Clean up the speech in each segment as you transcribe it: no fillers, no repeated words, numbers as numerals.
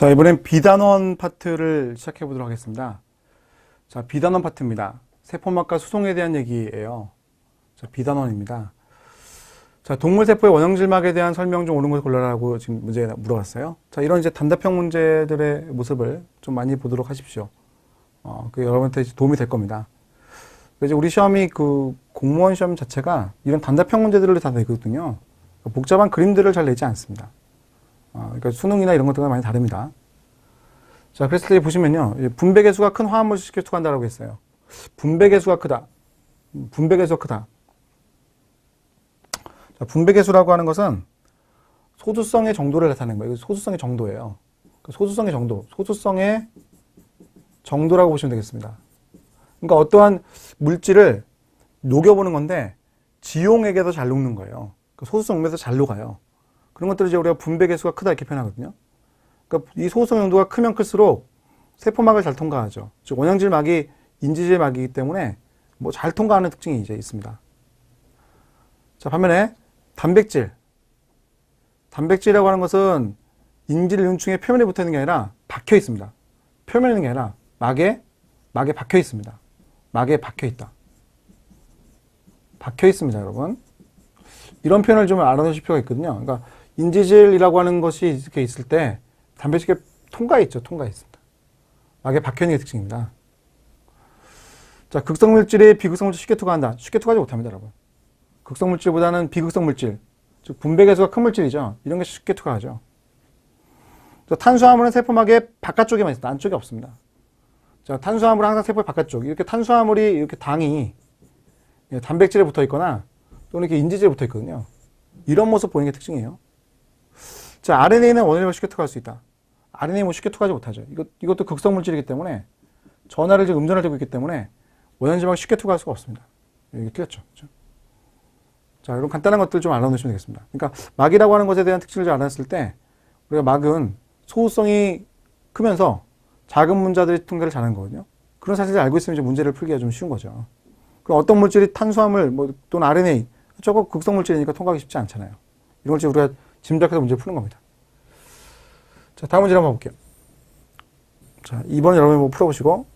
자, 이번엔 비단원 파트를 시작해 보도록 하겠습니다. 자, 비단원 파트입니다. 세포막과 수송에 대한 얘기예요. 자, 비단원입니다. 자, 동물세포의 원형질막에 대한 설명 중 옳은 것을 골라라고 지금 문제 물어봤어요. 자, 이런 이제 단답형 문제들의 모습을 좀 많이 보도록 하십시오. 그 여러분한테 도움이 될 겁니다. 이제 우리 시험이 그 공무원 시험 자체가 이런 단답형 문제들을 다 내거든요. 복잡한 그림들을 잘 내지 않습니다. 그러니까 수능이나 이런 것들과 많이 다릅니다. 자, 그랬을 때 보시면요. 분배계수가 큰 화합물을 쉽게 투과한다라고 했어요. 분배계수가 크다. 분배계수가 크다. 자, 분배계수라고 하는 것은 소수성의 정도를 나타내는 거예요. 소수성의 정도예요. 소수성의 정도. 소수성의 정도라고 보시면 되겠습니다. 그러니까 어떠한 물질을 녹여보는 건데 지용액에서 잘 녹는 거예요. 소수성 용에서 잘 녹아요. 그런 것들을 이제 우리가 분배계수가 크다 이렇게 표현하거든요. 그러니까 이 소수성 용도가 크면 클수록 세포막을 잘 통과하죠. 즉 원형질막이 인지질막이기 때문에 뭐 잘 통과하는 특징이 이제 있습니다. 자, 반면에 단백질이라고 하는 것은 인질 융충의 표면에 붙어 있는 게 아니라 박혀 있습니다. 표면에 있는 게 아니라 막에 박혀 있습니다. 막에 박혀 있다. 박혀 있습니다, 여러분. 이런 표현을 좀 알아두실 필요가 있거든요. 그러니까 인지질이라고 하는 것이 이렇게 있을 때 단백질에 통과해 있죠. 통과해 있습니다. 막에 박혀 있는 게 특징입니다. 자, 극성물질이 비극성물질 쉽게 투과한다. 쉽게 투과하지 못합니다, 여러분. 극성물질보다는 비극성물질, 즉 분배계수가 큰 물질이죠. 이런 게 쉽게 투과하죠. 자, 탄수화물은 세포막의 바깥쪽에만 있습니다. 안쪽에 없습니다. 자, 탄수화물은 항상 세포의 바깥쪽. 이렇게 탄수화물이 이렇게 당이 단백질에 붙어 있거나 또는 이렇게 인지질에 붙어 있거든요. 이런 모습 보이는 게 특징이에요. 자, RNA는 원형질막을 쉽게 투과할 수 있다. RNA 뭐 쉽게 투과하지 못하죠. 이것도 극성물질이기 때문에 전하를 지금 음전을 되고 있기 때문에 원형질막을 쉽게 투과할 수가 없습니다. 이게 틀렸죠. 그렇죠? 자, 이런 간단한 것들 좀 알아놓으시면 되겠습니다. 그러니까 막이라고 하는 것에 대한 특징을 좀 알았을 때 우리가 막은 소수성이 크면서 작은 문자들이 통과를 잘하는 거거든요. 그런 사실을 알고 있으면 이제 문제를 풀기가 좀 쉬운 거죠. 그럼 어떤 물질이 탄수화물 뭐 또는 RNA 저거 극성물질이니까 통과하기 쉽지 않잖아요. 이런 걸 우리가 짐작해서 문제를 푸는 겁니다. 자, 다음 문제 한번 볼게요. 자, 2번 여러분이 뭐 풀어보시고.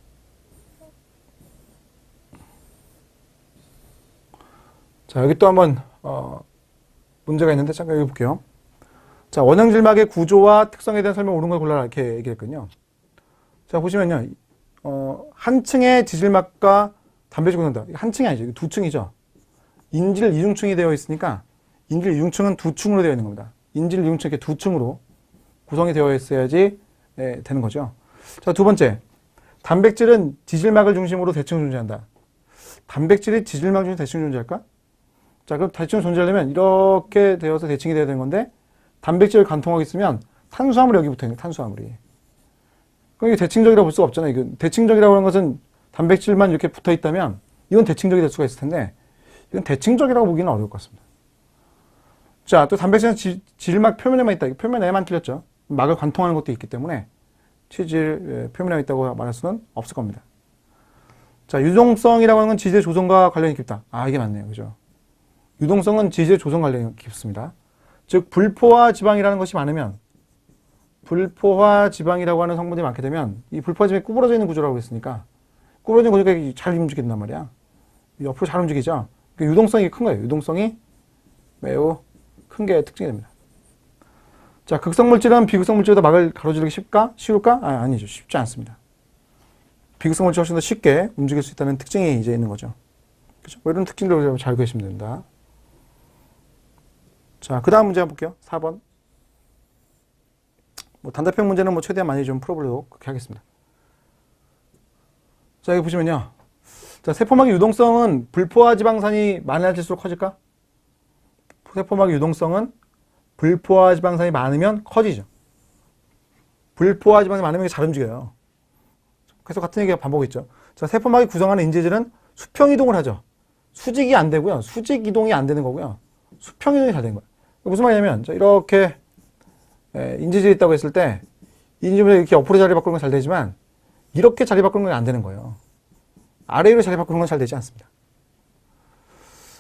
자, 여기 또 한번 문제가 있는데 잠깐 여기 볼게요. 자, 원형질막의 구조와 특성에 대한 설명 옳은 걸 골라라 이렇게 얘기했거든요. 자, 보시면요. 한 층의 지질막과 단백질 구성다. 한 층이 아니죠. 두 층이죠. 인질 이중층이 되어 있으니까 인질 이중층은 두 층으로 되어 있는 겁니다. 인질 이중층 이렇게 두 층으로 구성이 되어 있어야지 되는 거죠. 자, 두 번째. 단백질은 지질막을 중심으로 대칭 존재한다. 단백질이 지질막 중에서 대칭 존재할까? 자, 그럼 대칭 존재하려면 이렇게 되어서 대칭이 되어야 되는 건데 단백질을 관통하고 있으면 탄수화물이 여기 붙어 있는 탄수화물이. 그럼 이게 대칭적이라고 볼 수가 없잖아요. 이거 대칭적이라고 하는 것은 단백질만 이렇게 붙어 있다면 이건 대칭적이 될 수가 있을 텐데 이건 대칭적이라고 보기는 어려울 것 같습니다. 자, 또 단백질은 지질막 표면에만 있다. 표면에만 틀렸죠. 막을 관통하는 것도 있기 때문에 치질 표면에 있다고 말할 수는 없을 겁니다. 자, 유동성이라고 하는 건 지질 조성과 관련이 깊다. 아, 이게 맞네요. 그죠? 유동성은 지질 조성 관련이 깊습니다. 즉, 불포화 지방이라는 것이 많으면 불포화 지방이라고 하는 성분이 많게 되면 이 불포화 지방이 구부러져 있는 구조라고 했으니까 구부러진 구조가 잘 움직인단 말이야. 옆으로 잘 움직이죠. 그러니까 유동성이 큰 거예요. 유동성이 매우 큰 게 특징이 됩니다. 자, 극성물질은 비극성물질보다 막을 가로지르기 쉬울까? 아니죠. 쉽지 않습니다. 비극성물질이 훨씬 더 쉽게 움직일 수 있다는 특징이 이제 있는 거죠. 그렇죠? 뭐 이런 특징들을 잘 구하시면 됩니다. 자, 그 다음 문제 한번 볼게요. 4번. 뭐 단답형 문제는 뭐 최대한 많이 좀 풀어보도록 그렇게 하겠습니다. 자, 여기 보시면요. 자, 세포막의 유동성은 불포화 지방산이 많아질수록 커질까? 세포막의 유동성은 불포화 지방산이 많으면 커지죠. 불포화 지방산이 많으면 잘 움직여요. 그래서 같은 얘기가 반복했죠. 자, 세포막이 구성하는 인지질은 수평 이동을 하죠. 수직이 안 되고요. 수직 이동이 안 되는 거고요. 수평 이동이 잘 되는 거예요. 무슨 말이냐면, 자, 이렇게 인지질이 있다고 했을 때 인지질이 이렇게 옆으로 자리 바꾸는 건 잘 되지만 이렇게 자리 바꾸는 건 안 되는 거예요. 아래로 자리 바꾸는 건 잘 되지 않습니다.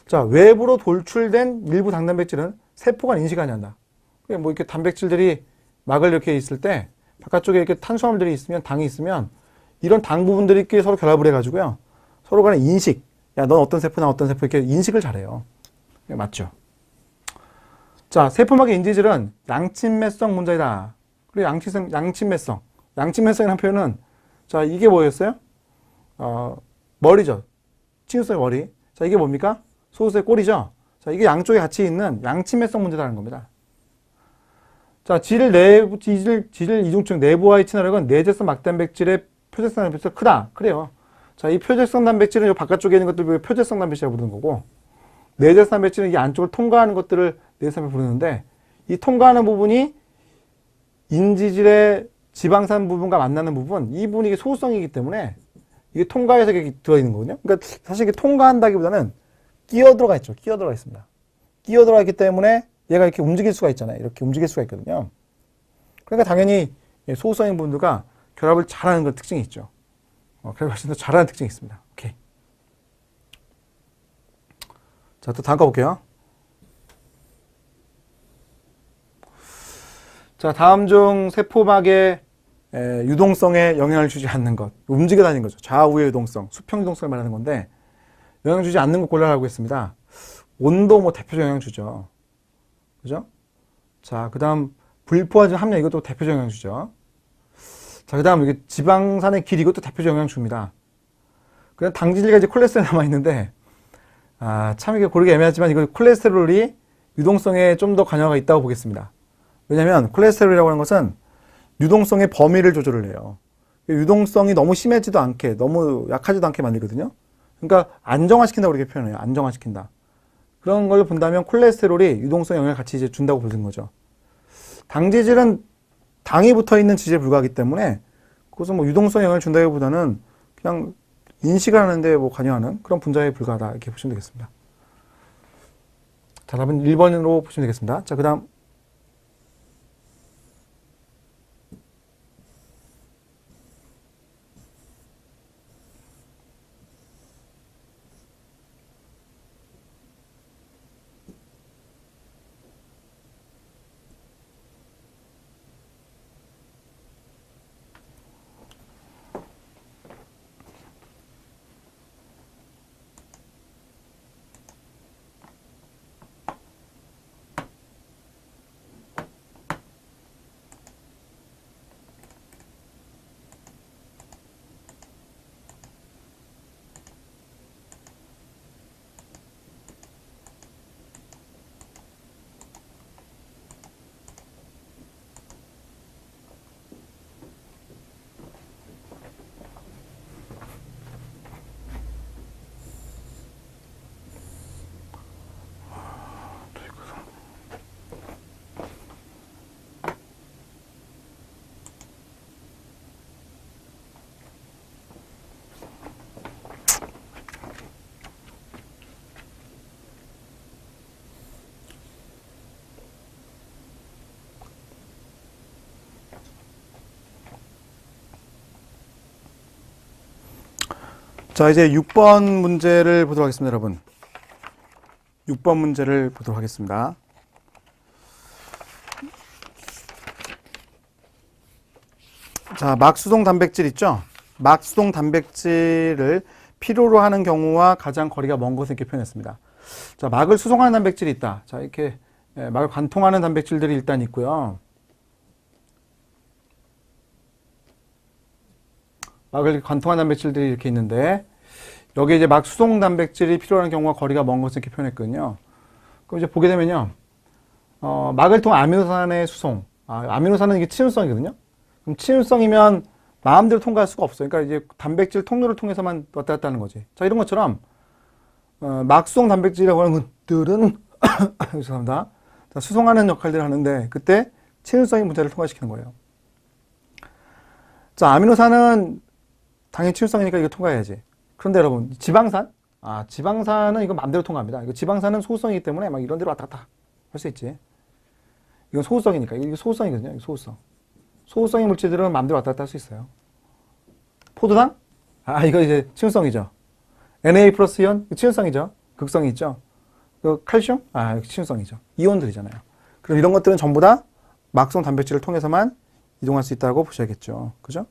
자, 외부로 돌출된 일부 당단백질은 세포가 인식하지 않는다. 뭐 이렇게 단백질들이 막을 이렇게 있을 때 바깥쪽에 이렇게 탄수화물들이 있으면, 당이 있으면, 이런 당 부분들끼리 서로 결합을 해가지고요. 서로 간의 인식, 야, 넌 어떤 세포, 나 어떤 세포, 이렇게 인식을 잘해요. 맞죠? 자, 세포막의 인지질은 양친매성 문제이다. 그리고 양친매성. 양친매성이라는 표현은, 자, 이게 뭐였어요? 머리죠. 친유성의 머리. 자, 이게 뭡니까? 소수의 꼬리죠. 자, 이게 양쪽에 같이 있는 양친매성 문제라는 겁니다. 자, 질 이중증 내부와의 친화력은 내재성 막단백질의 표재성 단백질이 크다. 그래요. 자, 이 표재성 단백질은 이 바깥쪽에 있는 것들을 표재성 단백질이라고 부르는 거고, 내재성 단백질은 이 안쪽을 통과하는 것들을 내재성 단백질 부르는데, 이 통과하는 부분이 인지질의 지방산 부분과 만나는 부분, 이 부분이 이게 소수성이기 때문에 이게 통과해서 이렇게 들어있는 거거든요. 그러니까 사실 이게 통과한다기보다는 끼어 들어가 있죠. 끼어 들어가 있습니다. 끼어 들어가 있기 때문에 얘가 이렇게 움직일 수가 있잖아요. 이렇게 움직일 수가 있거든요. 그러니까 당연히 소수성인 분들과 결합을 잘하는 그런 특징이 있죠. 결합을 훨씬 더 잘하는 특징이 있습니다. 오케이. 자, 또 다음 거 볼게요. 자, 다음 중 세포막의 유동성에 영향을 주지 않는 것. 움직여 다니는 거죠. 좌우의 유동성, 수평 유동성을 말하는 건데, 영향 주지 않는 것 골라라고 했습니다. 온도 뭐 대표적 영향 주죠. 그죠? 자, 그 다음 불포화질 함량, 이것도 대표적 영향 주죠. 자, 그 다음 이게 지방산의 길, 이것도 대표적 영향 줍니다. 그냥 당질과 이제 콜레스테롤 남아있는데, 참 이게 고르기 애매하지만 이거 콜레스테롤이 유동성에 좀 더 관여가 있다고 보겠습니다. 왜냐면 콜레스테롤이라고 하는 것은 유동성의 범위를 조절을 해요. 유동성이 너무 심해지도 않게, 너무 약하지도 않게 만들거든요. 그러니까 안정화시킨다고 그렇게 표현해요. 안정화시킨다. 그런 걸 본다면 콜레스테롤이 유동성 영향을 같이 이제 준다고 보는 거죠. 당지질은 당이 붙어 있는 지질에 불과하기 때문에 그것은 뭐 유동성 영향을 준다기보다는 그냥 인식을 하는데 뭐 관여하는 그런 분자에 불과하다. 이렇게 보시면 되겠습니다. 자, 답은 1번으로 보시면 되겠습니다. 자, 그 다음. 자, 이제 6번 문제를 보도록 하겠습니다, 여러분. 6번 문제를 보도록 하겠습니다. 자, 막수동 단백질 있죠? 막수동 단백질을 필요로 하는 경우와 가장 거리가 먼 것을 이렇게 표현했습니다. 자, 막을 수송하는 단백질이 있다. 자, 이렇게 막을 관통하는 단백질들이 일단 있고요. 막을 관통한 단백질들이 이렇게 있는데, 여기에 이제 막 수송 단백질이 필요한 경우와 거리가 먼 것을 이렇게 표현했거든요. 그럼 이제 보게 되면요. 막을 통한 아미노산의 수송. 아미노산은 이게 친유성이거든요. 그럼 친유성이면 마음대로 통과할 수가 없어요. 그러니까 이제 단백질 통로를 통해서만 왔다 갔다 하는 거지. 자, 이런 것처럼, 막 수송 단백질이라고 하는 것들은, 죄송합니다. 자, 수송하는 역할들을 하는데, 그때 친유성의 문제를 통과시키는 거예요. 자, 아미노산은 당연히 친유성이니까 이거 통과해야지. 그런데 여러분, 지방산? 지방산은 이거 마음대로 통과합니다. 이거 지방산은 소수성이기 때문에 막 이런 데로 왔다 갔다 할 수 있지. 이건 소수성이니까. 이거 소수성이거든요. 이거 소수성. 소수성의 물질들은 마음대로 왔다 갔다 할 수 있어요. 포도당? 이거 이제 친유성이죠. Na 플러스 이온? 친유성이죠. 극성이 있죠. 그 칼슘? 이거 친유성이죠. 이온들이잖아요. 그럼 이런 것들은 전부 다 막성 단백질을 통해서만 이동할 수 있다고 보셔야겠죠. 그죠?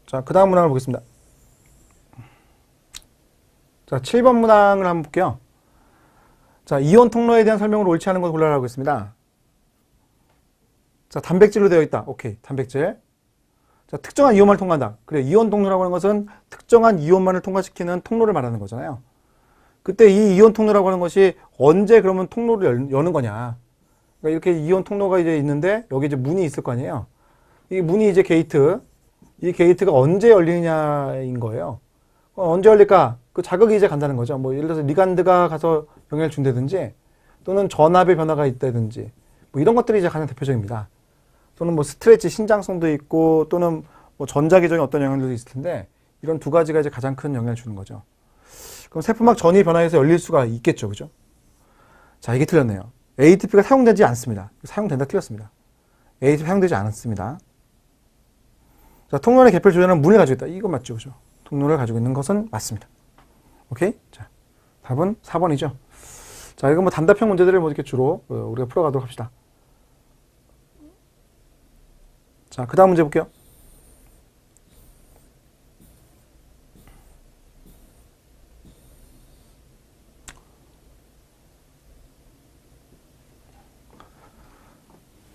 자, 그 다음 문항을 보겠습니다. 자, 7번 문항을 한번 볼게요. 자, 이온 통로에 대한 설명을 옳지 않은 걸 골라라고 했습니다. 자, 단백질로 되어 있다. 오케이, 단백질. 자, 특정한 이온만을 통과한다. 그래, 이온 통로라고 하는 것은 특정한 이온만을 통과시키는 통로를 말하는 거잖아요. 그때 이 이온 통로라고 하는 것이 언제 그러면 통로를 여는 거냐. 그러니까 이렇게 이온 통로가 이제 있는데 여기 이제 문이 있을 거 아니에요. 이 문이 이제 게이트. 이 게이트가 언제 열리냐인 거예요. 언제 열릴까? 그 자극이 이제 간다는 거죠. 뭐 예를 들어서 리간드가 가서 영향을 준다든지 또는 전압의 변화가 있다든지 뭐 이런 것들이 이제 가장 대표적입니다. 또는 뭐 스트레치, 신장성도 있고 또는 뭐 전자기적인 어떤 영향들도 있을 텐데 이런 두 가지가 이제 가장 큰 영향을 주는 거죠. 그럼 세포막 전이 변화해서 열릴 수가 있겠죠. 그죠? 자, 이게 틀렸네요. ATP가 사용되지 않습니다. 사용된다 틀렸습니다. ATP 사용되지 않았습니다. 자, 통로의 개폐를 조절하는 문을 가지고 있다. 이거 맞죠? 그죠? 통로를 가지고 있는 것은 맞습니다. 오케이? 자, 답은 4번이죠. 자, 이거 뭐 단답형 문제들을 뭐 이렇게 주로 우리가 풀어가도록 합시다. 자, 그 다음 문제 볼게요.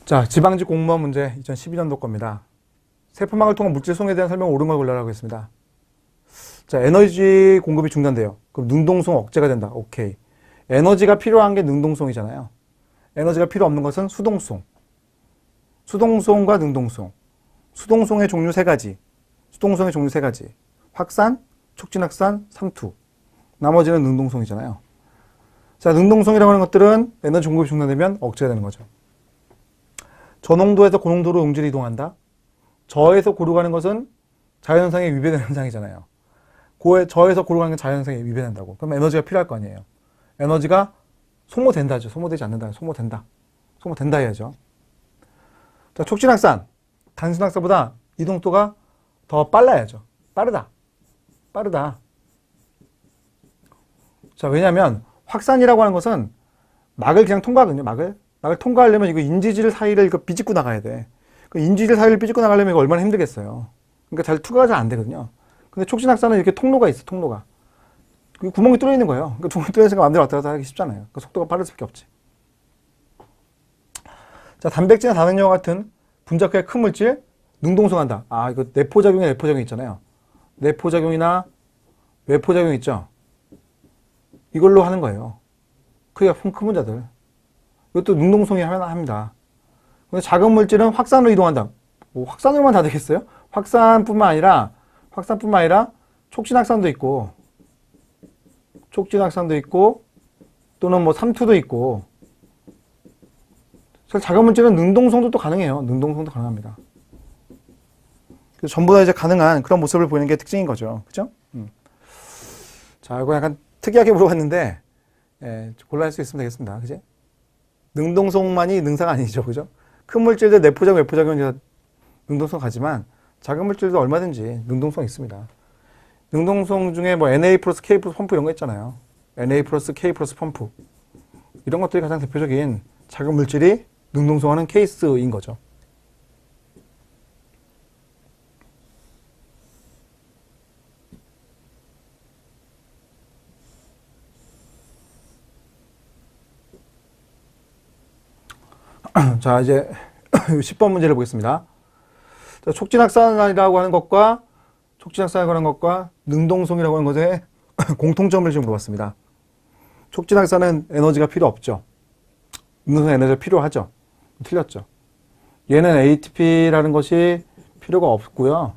자, 지방직 공무원 문제 2012년도 겁니다. 세포막을 통한 물질 송에 대한 설명을 옳은 걸 골라라고 했습니다. 자, 에너지 공급이 중단돼요. 그럼 능동성 억제가 된다. 오케이. 에너지가 필요한 게 능동성이잖아요. 에너지가 필요 없는 것은 수동성. 수동성과 능동성. 수동성의 종류 세 가지. 수동성의 종류 세 가지. 확산, 촉진확산, 삼투. 나머지는 능동성이잖아요. 자, 능동성이라고 하는 것들은 에너지 공급이 중단되면 억제가 되는 거죠. 저농도에서 고농도로 용질이 이동한다. 저에서 고로 가는 것은 자연현상에 위배되는 현상이잖아요. 저에서 고로 가는 건 자연현상에 위배된다고. 그럼 에너지가 필요할 거 아니에요. 에너지가 소모된다죠. 소모되지 않는다. 소모된다. 소모된다 해야죠. 자, 촉진확산. 단순확산보다 이동속도가 더 빨라야죠. 빠르다. 빠르다. 자, 왜냐하면 확산이라고 하는 것은 막을 그냥 통과하거든요. 막을 통과하려면 이거 인지질 사이를 이거 비집고 나가야 돼. 그 인지질 사이를 비집고 나가려면 이거 얼마나 힘들겠어요. 그러니까 투과가 잘 안 되거든요. 근데 촉진확산은 이렇게 통로가 있어, 통로가. 구멍이 뚫려 있는 거예요. 그러니까 구멍이 뚫려 있으니까 마음대로 왔다 갔다 하기 쉽잖아요. 그 속도가 빠를 수밖에 없지. 자, 단백질이나 단백뇨와 같은 분자크의 큰 물질, 능동성한다. 아, 이거 내포작용이 내포작용 있잖아요. 내포작용이나 외포작용 있죠. 이걸로 하는 거예요. 크기가 큰 분자들. 이것도 능동성이 합니다. 근데 작은 물질은 확산으로 이동한다. 뭐 확산으로만 다 되겠어요? 확산뿐만 아니라 촉진확산도 있고 또는 뭐 삼투도 있고. 사실 작은 물질은 능동성도 또 가능해요. 능동성도 가능합니다. 그래서 전부 다 이제 가능한 그런 모습을 보이는 게 특징인 거죠. 그죠? 자, 이거 약간 특이하게 물어봤는데 골라 할 수 있으면 되겠습니다. 그지? 능동성만이 능사가 아니죠. 그죠? 큰 물질들 내포작용, 외포작용이 능동성 가지만 작은 물질도 얼마든지 능동성 있습니다. 능동성 중에 뭐 Na 플러스 K 플러스 펌프 이런 거 있잖아요. Na 플러스 K 플러스 펌프. 이런 것들이 가장 대표적인 작은 물질이 능동성하는 케이스인 거죠. 자, 이제 10번 문제를 보겠습니다. 자, 촉진확산이라고 하는 것과 능동성이라고 하는 것의 공통점을 지금 물어봤습니다. 촉진확산은 에너지가 필요 없죠. 능동성은 에너지가 필요하죠. 틀렸죠. 얘는 ATP라는 것이 필요가 없고요.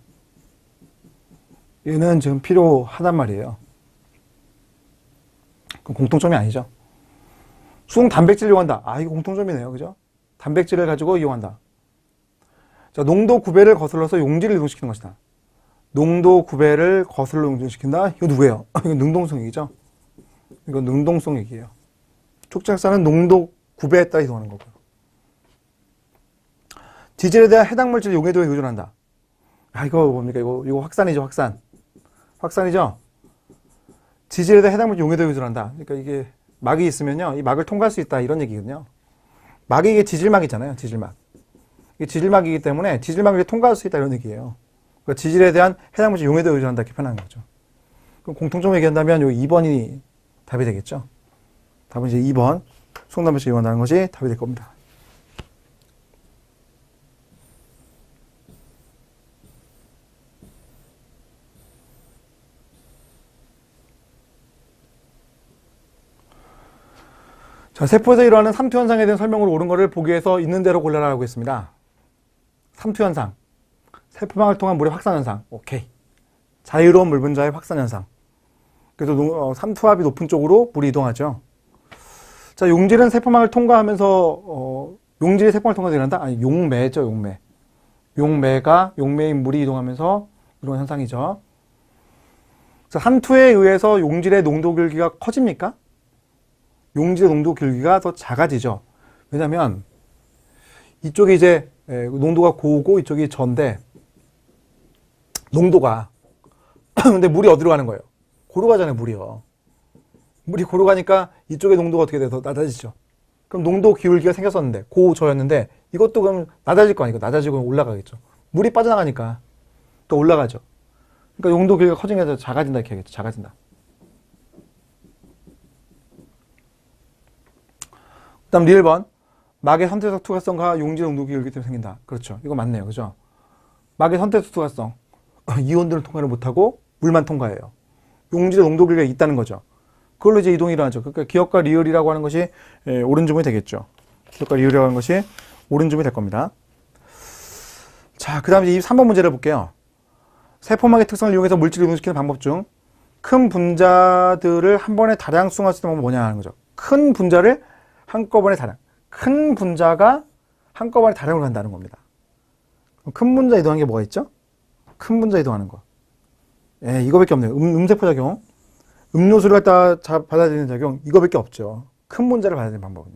얘는 지금 필요하단 말이에요. 그럼 공통점이 아니죠. 수동 단백질을 이용한다. 아, 이거 공통점이네요. 그죠? 단백질을 가지고 이용한다. 자, 농도 9배를 거슬러서 용질을 이동시키는 것이다. 농도 9배를 거슬러 용질시킨다. 이거 누구예요? 이건 능동성 얘기죠. 이건 능동성 얘기예요. 촉진확산은 농도 9배에 따라 이동하는 거고요. 지질에 대한 해당 물질 용해도에 의존한다. 아, 이거 뭡니까? 이거 확산이죠, 확산. 확산이죠? 지질에 대한 해당 물질 용해도에 의존한다. 그러니까 이게 막이 있으면요, 이 막을 통과할 수 있다. 이런 얘기거든요. 막이 이게 지질막이잖아요. 지질막. 이게 지질막이기 때문에 지질막을 통과할 수 있다 이런 얘기예요. 그러니까 지질에 대한 해당 문제 용해도 의존한다 이렇게 표현하는 거죠. 그럼 공통점을 얘기한다면 요 2번이 답이 되겠죠. 답은 이제 2번 수동담배수 이용한다는 것이 답이 될 겁니다. 자, 세포에서 일어나는 삼투현상에 대한 설명으로 옳은 것을 보기 위해서 있는 대로 골라라고 했습니다. 삼투현상. 세포망을 통한 물의 확산현상. 오케이. 자유로운 물 분자의 확산현상. 그래서 삼투압이 높은 쪽으로 물이 이동하죠. 자, 용질은 세포망을 통과하면서, 용질이 세포망을 통과해서 일어난다? 아니, 용매죠, 용매. 용매인 물이 이동하면서 이런 현상이죠. 자, 삼투에 의해서 용질의 농도 길기가 커집니까? 용질의 농도 길기가 더 작아지죠. 왜냐면 이쪽이 이제 농도가 고고 이쪽이 전데 농도가 근데 물이 어디로 가는 거예요? 고로 가잖아요, 물이요. 물이 고로 가니까 이쪽의 농도가 어떻게 돼서 낮아지죠. 그럼 농도 기울기가 생겼었는데 고저였는데 이것도 그럼 낮아질 거 아니에요. 낮아지고 올라가겠죠. 물이 빠져나가니까 또 올라가죠. 그러니까 용도 길이가 커지면서 작아진다 이렇게 하겠죠. 작아진다. 그다음 1번. 막의 선택적 투과성과 용질 농도 기울기 때문에 생긴다. 그렇죠. 이거 맞네요. 그죠? 막의 선택적 투과성. 이온들을 통과를 못하고 물만 통과해요. 용질의 농도 길이가 있다는 거죠. 그걸로 이제 이동이 일어나죠. 그러니까 기억과 리을이라고 하는 것이 옳은 주문이 되겠죠. 기억과 리을이라고 하는 것이 옳은 주문이 될 겁니다. 자, 그 다음에 3번 문제를 볼게요. 세포막의 특성을 이용해서 물질을 이동시키는 방법 중 큰 분자들을 한 번에 다량 수송할 수 있는 방법은 뭐냐 하는 거죠. 큰 분자를 한꺼번에 다량. 큰 분자가 한꺼번에 다량으로 간다는 겁니다. 큰 분자 이동하는 게 뭐가 있죠? 큰 분자 이동하는 거. 예, 이거밖에 없네요. 음세포작용. 음료수를 갖다 받아들이는 작용. 이거밖에 없죠. 큰 분자를 받아들이는 방법은요.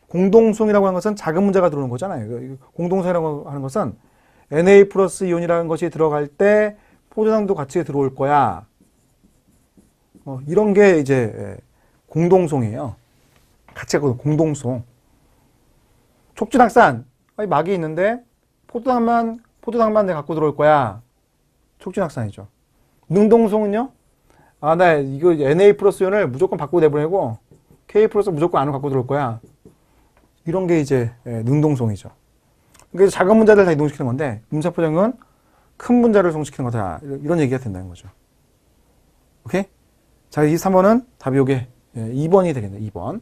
공동송이라고 하는 것은 작은 분자가 들어오는 거잖아요. 공동송이라고 하는 것은 Na 플러스 이온이라는 것이 들어갈 때 포도당도 같이 들어올 거야. 이런 게 이제 공동송이에요. 같이 하고 공동송. 촉진확산. 막이 있는데 포도당만 내가 갖고 들어올 거야. 촉진확산이죠. 능동송은요? 나 이거 Na 플러스 이온을 무조건 밖으로 내보내고 K 플러스 무조건 안으로 갖고 들어올 거야. 이런 게 이제 능동송이죠. 그러니까 작은 분자를 다 이동시키는 건데 음세포작용은 큰 분자를 이동시키는 거다. 이런 얘기가 된다는 거죠. 오케이? 자, 이 3번은 답이 요게 2번이 되겠네요. 2번.